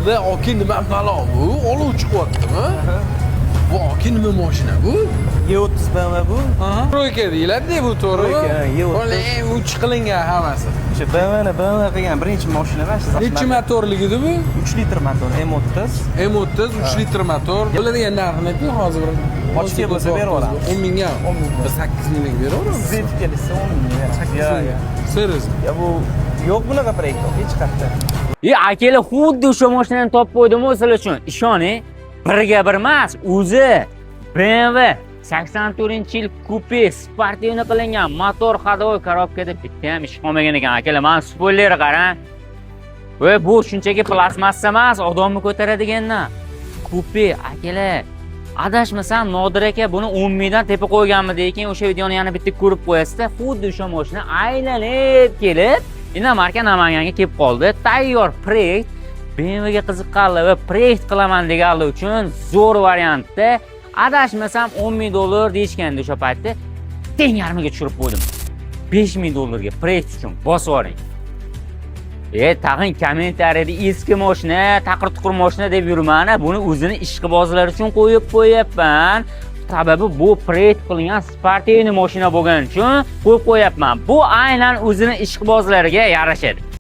bo'ldi. Oki nima balo bu? Olov chiqyaptimi? Bu oki nima mashina bu? E30 BMW bu. Troyka deyiladi bu to'g'rimi? Ola, uch qilingan hammasi. O'sha BMW qilgan birinchi mashina mana shu. Necha motorligidi bu? 3 litr motor M30. M30 3 litr motor. Bo'ladigan narxini ayting hozir bir. Ochga bo'lsa beraveramiz. 10 mingga. 8 mingga beraveramiz. Siz yetib kelsa 10 ming beramiz. Ya. Seriz. Ya bu yo'q bunaqa proyekt hech qayerda. Akalar xuddi o'sha mashinani topib qo'ydim sizlar uchun. Ishoning, birga bir emas, o'zi BMW 84-yil kupe sportivni qilingan motor ходовой korobkada bitta ham ish qolmagan ekan. Akalar, mana spoilerni qarang. Va bu shunchaki plastmassa emas, odamni ko'taradigandan. Kupe, akalar. Adashmasam Nodir aka buni 10 mingdan tepa qo'yganmidi, lekin o'sha videoni yana bitta ko'rib qo'yasizda, xuddi o'sha mashina aylanib kelib, Dinamarka Namanganga kelib qoldi. Tayyor proyekt BMW ga qiziqqanlar va proyekt qilaman deganlar uchun zo'r variantda, adashmasam 10 ming dollar deyishganda o'sha paytda teng yarmiga tushirib qo'ydim. 5 ming dollarga proyekt uchun bosib oling. Tag'in kommentariyada eski mashina, taqir-tuqir mashina deb yurmana, buni o'zini ishqibozlar uchun qo'yib qo'yapman. Sababi bu proyekt qilingan sportivniy mashina bo'lgani uchun qo'yib qo'yapman. Bu aynan o'zini ishqibozlariga yarashadi.